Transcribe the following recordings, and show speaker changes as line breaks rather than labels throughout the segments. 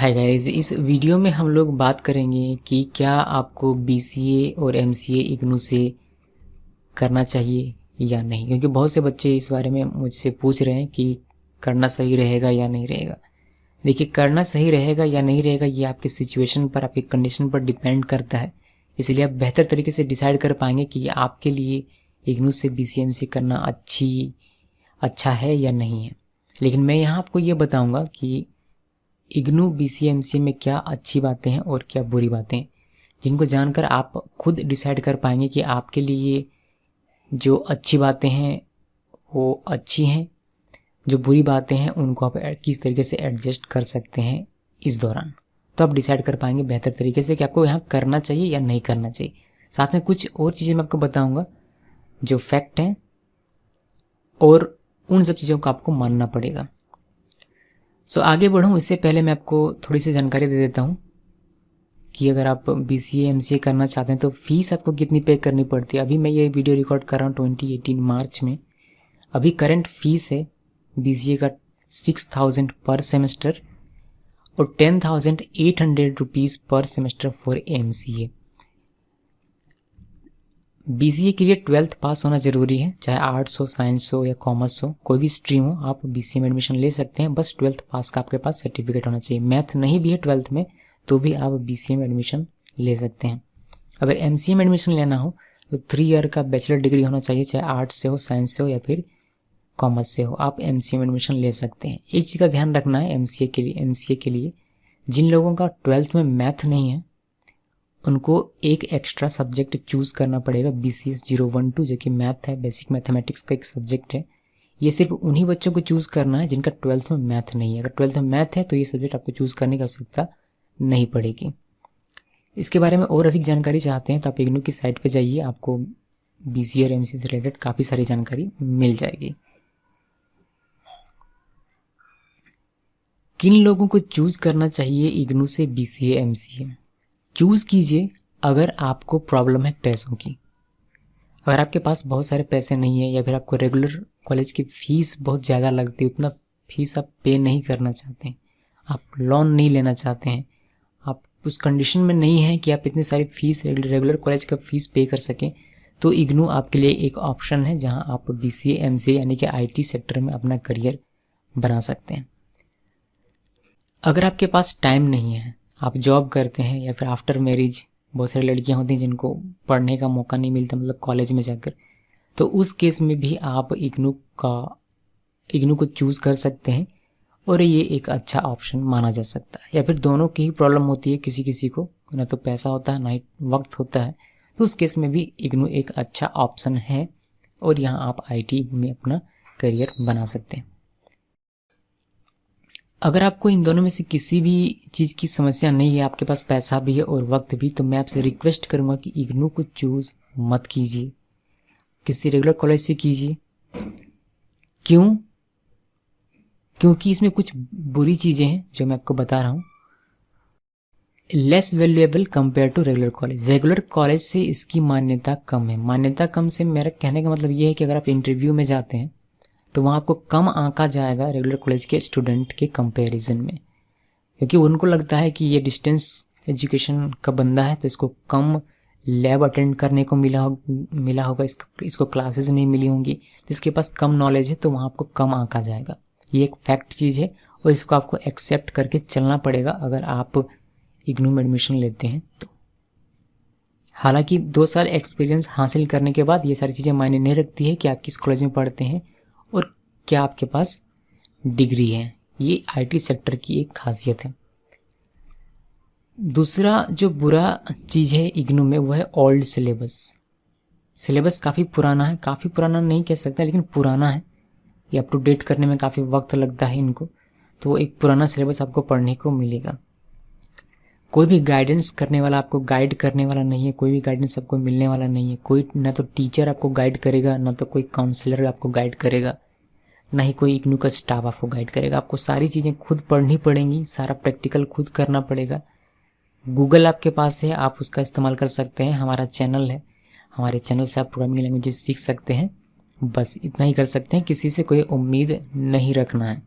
Hi guys, इस video में हम लोग बात करेंगे कि क्या आपको बीसीए और एमसीए इग्नू से करना चाहिए या नहीं, क्योंकि बहुत से बच्चे इस बारे में मुझसे पूछ रहे हैं कि करना सही रहेगा या नहीं रहेगा। देखिए, करना सही रहेगा या नहीं रहेगा ये आपकी सिचुएशन पर, आपकी कंडीशन पर डिपेंड करता है। इसलिए आप बेहतर तरीके से डिसाइड कर पाएंगे कि आपके लिए इग्नू से बीसीए एमसीए करना अच्छा है या नहीं है। लेकिन मैं यहाँ आपको ये बताऊँगा कि इग्नू बीसीए एमसीए में क्या अच्छी बातें हैं और क्या बुरी बातें हैं, जिनको जानकर आप खुद डिसाइड कर पाएंगे कि आपके लिए जो अच्छी बातें हैं वो अच्छी हैं, जो बुरी बातें हैं उनको आप किस तरीके से एडजस्ट कर सकते हैं इस दौरान। तो आप डिसाइड कर पाएंगे बेहतर तरीके से कि आपको यहाँ करना चाहिए या नहीं करना चाहिए। साथ में कुछ और चीज़ें मैं आपको बताऊँगा जो फैक्ट हैं, और उन सब चीज़ों को आपको मानना पड़ेगा। सो आगे बढ़ूँ इससे पहले मैं आपको थोड़ी सी जानकारी दे देता हूँ कि अगर आप बीसीए एमसीए करना चाहते हैं तो फीस आपको कितनी पे करनी पड़ती है। अभी मैं ये वीडियो रिकॉर्ड कर रहा हूँ 2018 मार्च में। अभी करंट फीस है बीसीए का 6000 पर सेमेस्टर और 10,800 रुपीज़ पर सेमेस्टर फॉर एमसीए। बीसीए के लिए 12th पास होना ज़रूरी है, चाहे आर्ट्स हो, साइंस हो या कॉमर्स हो, कोई भी स्ट्रीम हो, आप बीसीए में एडमिशन ले सकते हैं। बस 12th पास का आपके पास सर्टिफिकेट होना चाहिए। मैथ नहीं भी है 12th में तो भी आप बीसीए में एडमिशन ले सकते हैं। अगर एमसीए में एडमिशन लेना हो तो 3 ईयर का बैचलर डिग्री होना चाहिए, चाहे आर्ट्स से हो, साइंस से हो या फिर कॉमर्स से हो, आप एमसीए में एडमिशन ले सकते हैं। एक चीज़ का ध्यान रखना है एमसीए के लिए जिन लोगों का 12th में मैथ नहीं है उनको एक एक्स्ट्रा सब्जेक्ट चूज़ करना पड़ेगा, BCS 012, जो कि मैथ है, बेसिक मैथमेटिक्स का एक सब्जेक्ट है। ये सिर्फ उन्हीं बच्चों को चूज़ करना है जिनका 12th में मैथ नहीं है। अगर 12th में मैथ है तो ये सब्जेक्ट आपको चूज़ करने की आवश्यकता नहीं पड़ेगी। इसके बारे में और अधिक जानकारी चाहते हैं तो आप इग्नू की साइट पर जाइए, आपको बीसीए और एमसीए से रिलेटेड काफ़ी सारी जानकारी मिल जाएगी। किन लोगों को चूज़ करना चाहिए इग्नू से बीसीए एमसीए? चूज़ कीजिए अगर आपको प्रॉब्लम है पैसों की। अगर आपके पास बहुत सारे पैसे नहीं है या फिर आपको रेगुलर कॉलेज की फ़ीस बहुत ज़्यादा लगती है, उतना फीस आप पे नहीं करना चाहते हैं, आप लोन नहीं लेना चाहते हैं, आप उस कंडीशन में नहीं है कि आप इतनी सारी फीस रेगुलर कॉलेज का फ़ीस पे कर सकें, तो इग्नू आपके लिए एक ऑप्शन है जहां आप बीसीए एमसीए यानी कि आईटी सेक्टर में अपना करियर बना सकते हैं। अगर आपके पास टाइम नहीं है, आप जॉब करते हैं या फिर आफ्टर मैरिज बहुत सारी लड़कियां होती हैं जिनको पढ़ने का मौका नहीं मिलता, मतलब कॉलेज में जाकर, तो उस केस में भी आप इग्नू को चूज़ कर सकते हैं और ये एक अच्छा ऑप्शन माना जा सकता है। या फिर दोनों की ही प्रॉब्लम होती है, किसी को ना तो पैसा होता है ना ही वक्त होता है, तो उस केस में भी इग्नू एक अच्छा ऑप्शन है और यहाँ आप आईटी में अपना करियर बना सकते हैं। अगर आपको इन दोनों में से किसी भी चीज़ की समस्या नहीं है, आपके पास पैसा भी है और वक्त भी, तो मैं आपसे रिक्वेस्ट करूँगा कि इग्नू को चूज़ मत कीजिए, किसी रेगुलर कॉलेज से कीजिए। क्योंकि इसमें कुछ बुरी चीज़ें हैं जो मैं आपको बता रहा हूँ। Less valuable compare to regular college. Regular college से इसकी मान्यता कम है। मान्यता कम से मेरा कहने का मतलब ये है कि अगर आप इंटरव्यू में जाते हैं तो वहाँ आपको कम आंका जाएगा रेगुलर कॉलेज के स्टूडेंट के कंपैरिजन में, क्योंकि उनको लगता है कि ये डिस्टेंस एजुकेशन का बंदा है तो इसको कम लैब अटेंड करने को मिला होगा, इसको क्लासेस नहीं मिली होंगी, तो इसके पास कम नॉलेज है तो वहाँ आपको कम आंका जाएगा। ये एक फैक्ट चीज़ है और इसको आपको एक्सेप्ट करके चलना पड़ेगा अगर आप इग्नू में एडमिशन लेते हैं तो। हालांकि 2 साल एक्सपीरियंस हासिल करने के बाद ये सारी चीज़ें मायने नहीं रखती है कि आप किस कॉलेज में पढ़ते हैं और क्या आपके पास डिग्री है। ये आईटी सेक्टर की एक खासियत है। दूसरा जो बुरा चीज़ है इग्नू में वो है ओल्ड सिलेबस काफ़ी पुराना है, काफ़ी पुराना नहीं कह सकता लेकिन पुराना है। ये अप टू डेट करने में काफ़ी वक्त लगता है इनको, तो एक पुराना सिलेबस आपको पढ़ने को मिलेगा। कोई भी गाइडेंस करने वाला, आपको गाइड करने वाला नहीं है, कोई भी गाइडेंस आपको मिलने वाला नहीं है। कोई ना तो टीचर आपको गाइड करेगा, ना तो कोई काउंसलर आपको गाइड करेगा, ना ही कोई इग्नू का स्टाफ आपको गाइड करेगा। आपको सारी चीज़ें खुद पढ़नी पड़ेंगी, सारा प्रैक्टिकल खुद करना पड़ेगा। गूगल आपके पास है, आप उसका इस्तेमाल कर सकते हैं। हमारा चैनल है, हमारे चैनल से आप प्रोग्रामिंग लैंग्वेजेस सीख सकते हैं। बस इतना ही कर सकते हैं, किसी से कोई उम्मीद नहीं रखना है,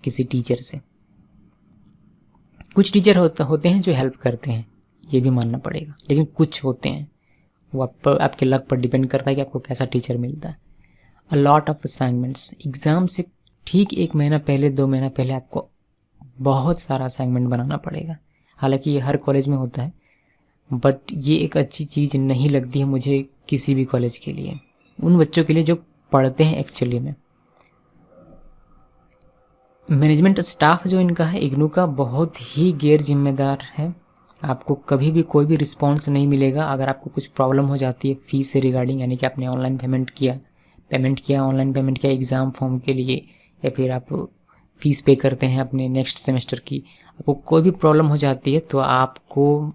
किसी टीचर से। कुछ टीचर होते हैं जो हेल्प करते हैं, ये भी मानना पड़ेगा, लेकिन कुछ होते हैं, वो आपके लक पर डिपेंड करता है कि आपको कैसा टीचर मिलता है। A lot of assignments, exam से ठीक 1 महीना पहले 2 महीना पहले आपको बहुत सारा असाइनमेंट बनाना पड़ेगा। हालांकि ये हर कॉलेज में होता है, बट ये एक अच्छी चीज़ नहीं लगती है मुझे किसी भी कॉलेज के लिए, उन बच्चों के लिए जो पढ़ते हैं एक्चुअली में। मैनेजमेंट स्टाफ जो इनका है इग्नू का, बहुत ही गैर जिम्मेदार है। आपको कभी भी कोई भी रिस्पॉन्स नहीं मिलेगा अगर आपको कुछ प्रॉब्लम हो जाती है फीस से रिगार्डिंग, यानी कि आपने ऑनलाइन पेमेंट किया ऑनलाइन पेमेंट किया एग्ज़ाम फॉर्म के लिए, या फिर आप फीस पे करते हैं अपने नेक्स्ट सेमेस्टर की, आपको कोई भी प्रॉब्लम हो जाती है तो आपको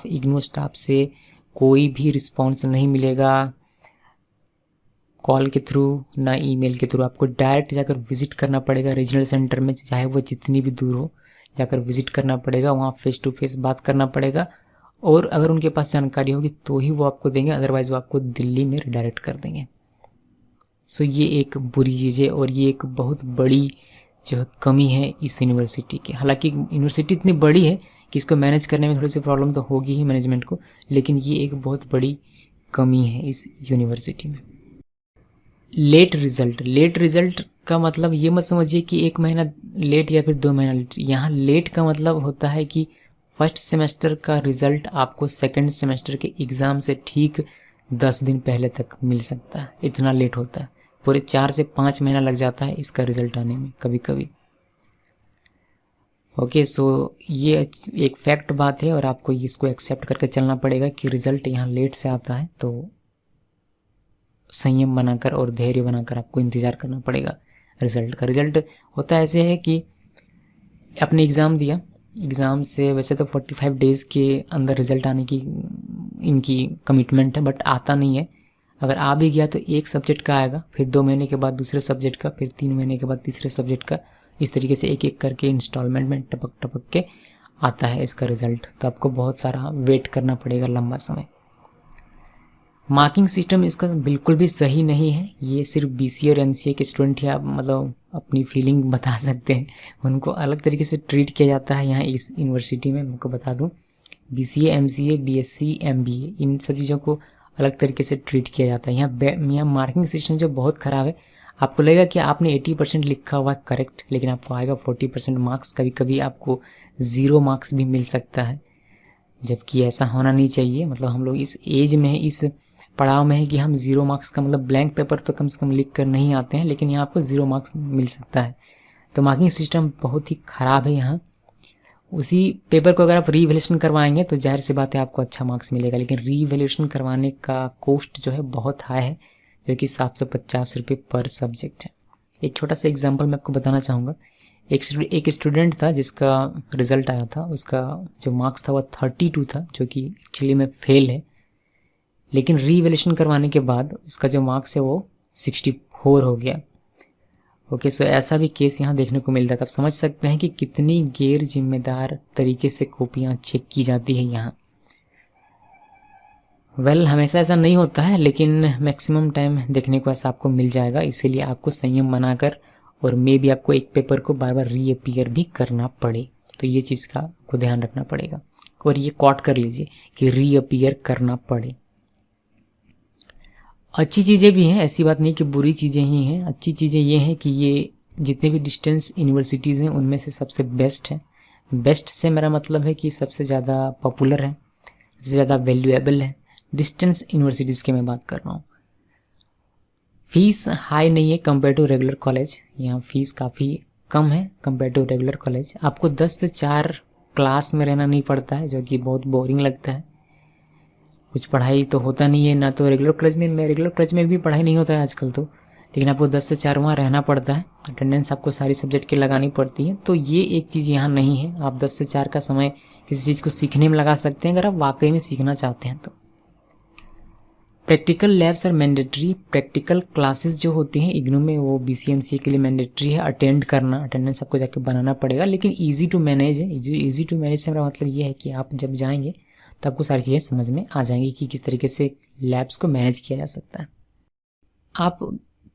इग्नू स्टाफ से कोई भी रिस्पॉन्स नहीं मिलेगा कॉल के थ्रू ना ईमेल के थ्रू। आपको डायरेक्ट जाकर विजिट करना पड़ेगा रीजनल सेंटर में, चाहे वो जितनी भी दूर हो, जाकर विजिट करना पड़ेगा, वहाँ फेस टू फेस बात करना पड़ेगा, और अगर उनके पास जानकारी होगी तो ही वो आपको देंगे, अदरवाइज़ वो आपको दिल्ली में रिडायरेक्ट कर देंगे। सो ये एक बुरी चीज़ है और ये एक बहुत बड़ी जो है कमी है इस यूनिवर्सिटी की। हालांकि यूनिवर्सिटी इतनी बड़ी है कि इसको मैनेज करने में थोड़ी सी प्रॉब्लम तो होगी ही मैनेजमेंट को, लेकिन ये एक बहुत बड़ी कमी है इस यूनिवर्सिटी में। लेट रिज़ल्ट का मतलब ये मत समझिए कि 1 महीना लेट या फिर 2 महीना लेट। यहाँ लेट का मतलब होता है कि फर्स्ट सेमेस्टर का रिज़ल्ट आपको सेकंड सेमेस्टर के एग्ज़ाम से ठीक 10 दिन पहले तक मिल सकता है, इतना लेट होता है। पूरे 4 से 5 महीना लग जाता है इसका रिज़ल्ट आने में कभी कभी। ओके, सो ये एक फैक्ट बात है और आपको इसको एक्सेप्ट करके चलना पड़ेगा कि रिज़ल्ट यहाँ लेट से आता है, तो संयम बनाकर और धैर्य बनाकर आपको इंतज़ार करना पड़ेगा रिज़ल्ट का। रिज़ल्ट होता ऐसे है कि आपने एग्ज़ाम दिया, एग्ज़ाम से वैसे तो 45 डेज़ के अंदर रिज़ल्ट आने की इनकी कमिटमेंट है, बट आता नहीं है। अगर आ भी गया तो एक सब्जेक्ट का आएगा, फिर 2 महीने के बाद दूसरे सब्जेक्ट का, फिर 3 महीने के बाद तीसरे सब्जेक्ट का, इस तरीके से एक एक करके इंस्टॉलमेंट में टपक टपक के आता है इसका रिज़ल्ट। तो आपको बहुत सारा वेट करना पड़ेगा लंबा समय। मार्किंग सिस्टम इसका बिल्कुल भी सही नहीं है, ये सिर्फ बीसीए और एमसीए के स्टूडेंट या मतलब अपनी फीलिंग बता सकते हैं, उनको अलग तरीके से ट्रीट किया जाता है यहाँ इस यूनिवर्सिटी में। मैं आपको बता दूँ, बीसीए, एमसीए, बीएससी, एमबीए, इन सब चीज़ों को अलग तरीके से ट्रीट किया जाता है। यहाँ मार्किंग सिस्टम जो बहुत ख़राब है। आपको लगेगा कि आपने 80% लिखा हुआ है करेक्ट, लेकिन आपको आएगा 40% मार्क्स, कभी कभी आपको 0 मार्क्स भी मिल सकता है, जबकि ऐसा होना नहीं चाहिए। मतलब हम लोग इस एज में, इस पड़ाव में है कि हम 0 मार्क्स का मतलब ब्लैंक पेपर तो कम से कम लिख कर नहीं आते हैं, लेकिन यहाँ आपको 0 मार्क्स मिल सकता है। तो मार्किंग सिस्टम बहुत ही ख़राब है यहाँ। उसी पेपर को अगर आप रीवैल्यूएशन करवाएंगे तो जाहिर सी बात है आपको अच्छा मार्क्स मिलेगा, लेकिन रीवैल्यूएशन करवाने का कॉस्ट जो है बहुत हाई है, जो कि 750 रुपये पर सब्जेक्ट है। एक छोटा सा एग्जांपल मैं आपको बताना चाहूँगा। एक स्टूडेंट था जिसका रिज़ल्ट आया था, उसका जो मार्क्स था वो 32 था, जो कि एक्चुअली में फेल है, लेकिन रीवैल्यूएशन करवाने के बाद उसका जो मार्क्स है वो 64 हो गया। ओके, सो ऐसा भी केस यहाँ देखने को मिलता है। आप समझ सकते हैं कि कितनी गैर जिम्मेदार तरीके से कॉपियाँ चेक की जाती है यहाँ। हमेशा ऐसा नहीं होता है, लेकिन मैक्सिमम टाइम देखने को ऐसा आपको मिल जाएगा, इसीलिए आपको संयम बनाकर और मे भी आपको एक पेपर को बार बार रीअपीयर भी करना पड़े, तो ये चीज़ का आपको ध्यान रखना पड़ेगा और ये कॉट कर लीजिए कि रीअपीयर करना पड़े। अच्छी चीज़ें भी हैं, ऐसी बात नहीं कि बुरी चीज़ें ही हैं। अच्छी चीज़ें ये हैं कि ये जितने भी डिस्टेंस यूनिवर्सिटीज़ हैं उनमें से सबसे बेस्ट है। बेस्ट से मेरा मतलब है कि सबसे ज़्यादा पॉपुलर है, सबसे ज़्यादा वैल्यूएबल है। डिस्टेंस यूनिवर्सिटीज़ की मैं बात कर रहा हूँ। फीस हाई नहीं है कंपेयर टू रेगुलर कॉलेज, यहाँ फीस काफ़ी कम है कंपेयर टू रेगुलर कॉलेज। आपको 10 से 4 क्लास में रहना नहीं पड़ता है, जो कि बहुत बोरिंग लगता है। कुछ पढ़ाई तो होता नहीं है ना, तो रेगुलर कॉलेज में भी पढ़ाई नहीं होता है आजकल तो, लेकिन आपको 10 से 4 वहाँ रहना पड़ता है। अटेंडेंस आपको सारी सब्जेक्ट की लगानी पड़ती है, तो ये एक चीज़ यहाँ नहीं है। आप 10 से 4 का समय किसी चीज़ को सीखने में लगा सकते हैं अगर आप वाकई में सीखना चाहते हैं तो। प्रैक्टिकल लैब्स और मैंडेटरी प्रैक्टिकल क्लासेस जो होती हैं इग्नू में, वो बीसीएमसीए के लिए मैंडेटरी है अटेंड करना, अटेंडेंस आपको जाके बनाना पड़ेगा, लेकिन ईजी टू मैनेज है। ईजी टू मैनेज से मेरा मतलब ये है कि आप जब जाएंगे तो आपको सारी चीज़ें समझ में आ जाएंगी कि किस तरीके से लैब्स को मैनेज किया जा सकता है। आप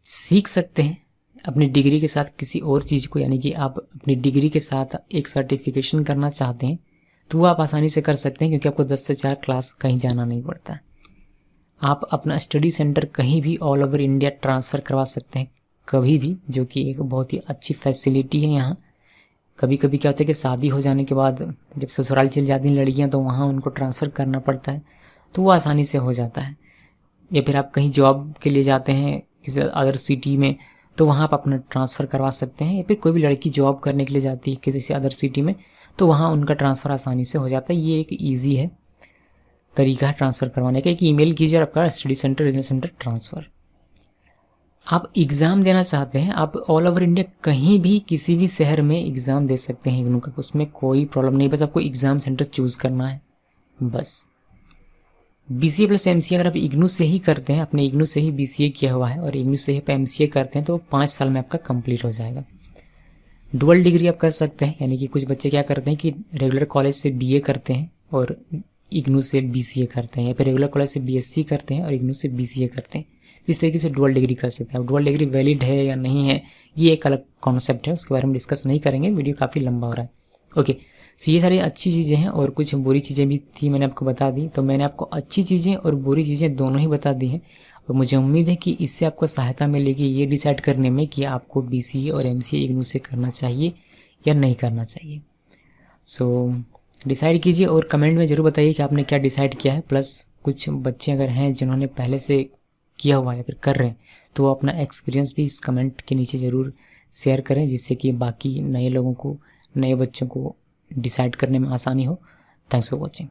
सीख सकते हैं अपनी डिग्री के साथ किसी और चीज़ को, यानी कि आप अपनी डिग्री के साथ एक सर्टिफिकेशन करना चाहते हैं तो वो आप आसानी से कर सकते हैं, क्योंकि आपको 10 से 4 क्लास कहीं जाना नहीं पड़ता है। आप अपना स्टडी सेंटर कहीं भी ऑल ओवर इंडिया ट्रांसफ़र करवा सकते हैं कभी भी, जो कि एक बहुत ही अच्छी फैसिलिटी है यहाँ। कभी कभी क्या होता है कि शादी हो जाने के बाद जब ससुराल चली जाती हैं लड़कियाँ तो वहाँ उनको ट्रांसफ़र करना पड़ता है, तो वो आसानी से हो जाता है। या फिर आप कहीं जॉब के लिए जाते हैं किसी अदर सिटी में, तो वहाँ आप अपना ट्रांसफ़र करवा सकते हैं। या फिर कोई भी लड़की जॉब करने के लिए जाती है किसी अदर सिटी में, तो वहाँ उनका ट्रांसफ़र आसानी से हो जाता है। ये एक ईजी है तरीका है ट्रांसफ़र करवाने का। एक ईमेल कीजिए और आपका study centre regional centre transfer. आप एग्ज़ाम देना चाहते हैं, आप ऑल ओवर इंडिया कहीं भी किसी भी शहर में एग्ज़ाम दे सकते हैं इग्नू का, उसमें कोई प्रॉब्लम नहीं। बस आपको एग्ज़ाम सेंटर चूज़ करना है बस। BCA प्लस MCA अगर आप इग्नू से ही करते हैं, अपने इग्नू से ही BCA किया हुआ है और इग्नू से ही आप MCA करते हैं, तो 5 साल में आपका कंप्लीट हो जाएगा। डुअल डिग्री आप कर सकते हैं, यानी कि कुछ बच्चे क्या करते हैं कि रेगुलर कॉलेज से BA करते हैं और इग्नू से BCA करते हैं, या फिर रेगुलर कॉलेज से BSc करते हैं और इग्नू से BCA करते हैं। इस तरीके से डुअल डिग्री कर सकते हैं। अब डुअल डिग्री वैलिड है या नहीं है, ये एक अलग कॉन्सेप्ट है, उसके बारे में डिस्कस नहीं करेंगे, वीडियो काफ़ी लंबा हो रहा है। ओके, सो ये सारी अच्छी चीज़ें हैं और कुछ बुरी चीज़ें भी थी, मैंने आपको बता दी। तो मैंने आपको अच्छी चीज़ें और बुरी चीज़ें दोनों ही बता दी हैं, और मुझे उम्मीद है कि इससे आपको सहायता मिलेगी ये डिसाइड करने में कि आपको BCA और MCA इग्नू से करना चाहिए या नहीं करना चाहिए। सो डिसाइड कीजिए और कमेंट में ज़रूर बताइए कि आपने क्या डिसाइड किया है। प्लस कुछ बच्चे अगर हैं जिन्होंने पहले से किया हुआ है या फिर कर रहे हैं, तो वो अपना एक्सपीरियंस भी इस कमेंट के नीचे ज़रूर शेयर करें, जिससे कि बाकी नए लोगों को, नए बच्चों को डिसाइड करने में आसानी हो। Thanks for watching.